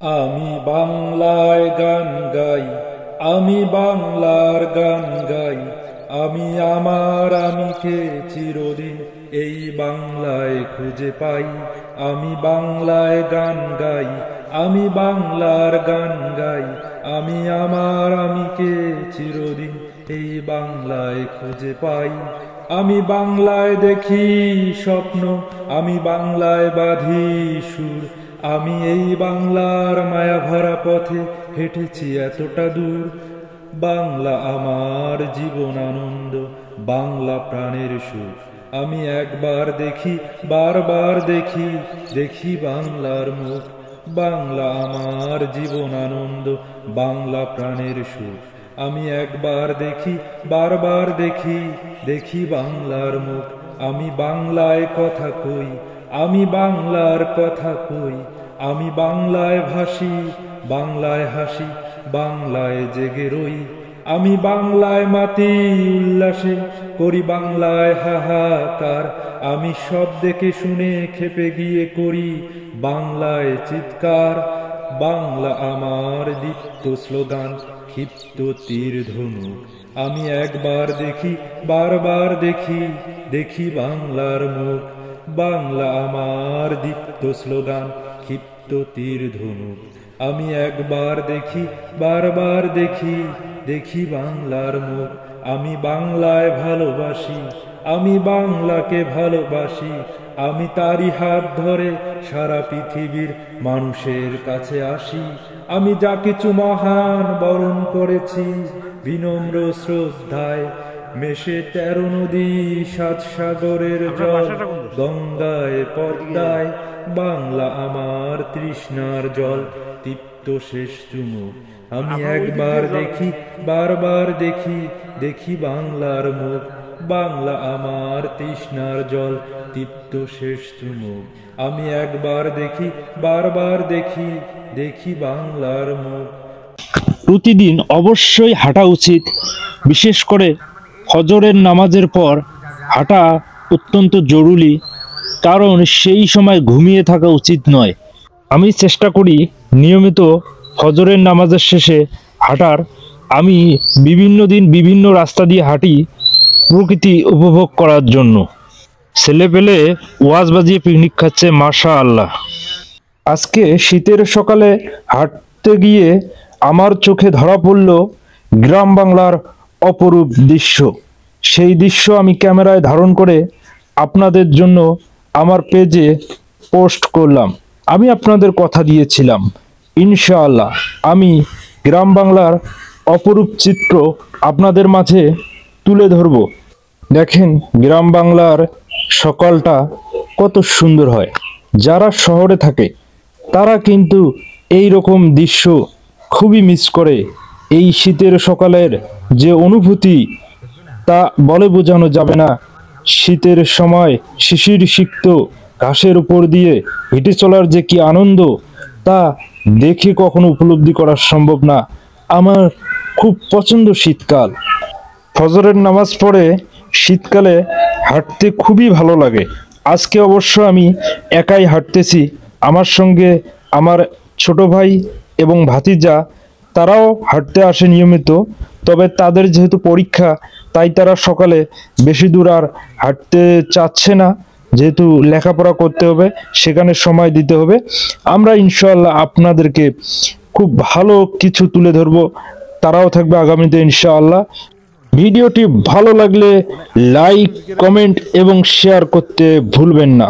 আমি বাংলায় গান গাই, আমি বাংলার গান গাই। আমি আমার আমিকে চিরদিন এই বাংলায় খুঁজে পাই। আমি বাংলায় গান গাই, আমি বাংলার গান গাই। আমি আমার আমিকে চিরদিন এই বাংলায় খুঁজে পাই। আমি বাংলায় দেখি স্বপ্ন, আমি বাংলায় বাঁধি সুর। আমি এই বাংলার মায়া ভরা পথে হেঁটেছি এতটা দূর। বাংলা আমার জীবন আনন্দ, বাংলা প্রাণের সুর। আমি একবার দেখি, বারবার দেখি, দেখি বাংলার মুখ। বাংলা আমার জীবন আনন্দ, বাংলা প্রাণের সুর। আমি একবার দেখি, বারবার দেখি, দেখি বাংলার মুখ। আমি বাংলায় কথা কই, আমি বাংলার কথা কই। আমি বাংলায় ভাসি, বাংলায় হাসি, বাংলায় জেগে রই। আমি বাংলায় মাতি উল্লাসে, করি বাংলায় হাহাকার। আমি সব দেখে শুনে খেপে গিয়ে করি বাংলায় চিৎকার। বাংলা আমার দীপ্ত স্লোগান, ক্ষিপ্ত তীর ধনুক। আমি একবার দেখি, বারবার দেখি, দেখি বাংলার মুখ। বাংলা আমার দীপ্ত স্লোগান, ক্ষিপ্ত তীর ধনুক। আমি একবার দেখি, বারবার দেখি, দেখি বাংলার মুখ। আমি বাংলায় ভালোবাসি, আমি বাংলাকে ভালোবাসি। আমি তারই হাত ধরে সারা পৃথিবীর মানুষের কাছে আসি। আমি যা কিছু মহান বরণ করেছি বিনম্র শ্রদ্ধায়। মেশে 13 নদী, 7 সাগরের জল, গঙ্গায় পদ্মায়। বাংলা আমার তৃষ্ণার জল, তৃপ্ত শেষ চুমুক। আমি একবার দেখি, বারবার দেখি, দেখি বাংলার মুখ। বাংলা আমার তৃষ্ণার জল, তৃপ্ত শেষ চুমুক। আমি একবার দেখি, বারবার দেখি, দেখি বাংলার মুখ। প্রতিদিন অবশ্যই হাঁটা উচিত, বিশেষ করে ফজরের নামাজের পর হাঁটা অত্যন্ত জরুরি, কারণ সেই সময় ঘুমিয়ে থাকা উচিত নয়। আমি চেষ্টা করি নিয়মিত ফজরের নামাজের শেষে হাঁটার। আমি বিভিন্ন দিন বিভিন্ন রাস্তা দিয়ে হাঁটি প্রকৃতি উপভোগ করার জন্য। ছেলে পেলে ওয়াজ বাজিয়ে পিকনিক খাচ্ছে, মাশাআল্লাহ। আজকে শীতের সকালে হাঁটতে গিয়ে আমার চোখে ধরা পড়ল গ্রাম বাংলার অপরূপ দৃশ্য। সেই দৃশ্য আমি ক্যামেরায় ধারণ করে আপনাদের জন্য আমার পেজে পোস্ট করলাম। আমি আপনাদের কথা দিয়েছিলাম, ইনশাআল্লাহ আমি গ্রাম বাংলার অপরূপ চিত্র আপনাদের মাঝে তুলে ধরব। দেখেন গ্রাম বাংলার সকালটা কত সুন্দর হয়। যারা শহরে থাকে তারা কিন্তু এই রকম দৃশ্য খুবই মিস করে। এই শীতের সকালের যে অনুভূতি তা বলে বোঝানো যাবে না। শীতের সময় শিশির সিক্ত ঘাসের উপর দিয়ে হেঁটে চলার যে কি আনন্দ, তা দেখে কখনো উপলব্ধি করা সম্ভব না। আমার খুব পছন্দ শীতকাল। ফজরের নামাজ পড়ে শীতকালে হাঁটতে খুবই ভালো লাগে। আজকে অবশ্য আমি একাই হাঁটতেছি, আমার সঙ্গে আমার ছোট ভাই এবং ভাতিজা তারাও হাঁটতে আসে নিয়মিত। তবে তাদের যেহেতু পরীক্ষা, তাই তারা সকালে বেশি দূর আর হাঁটতে চাচ্ছে না, যেহেতু লেখাপড়া করতে হবে, সেখানে সময় দিতে হবে। আমরা ইনশাআল্লাহ আপনাদেরকে খুব ভালো কিছু তুলে ধরবো, তারাও থাকবে আগামীতে ইনশাআল্লাহ। ভিডিওটি ভালো লাগলে লাইক, কমেন্ট এবং শেয়ার করতে ভুলবেন না।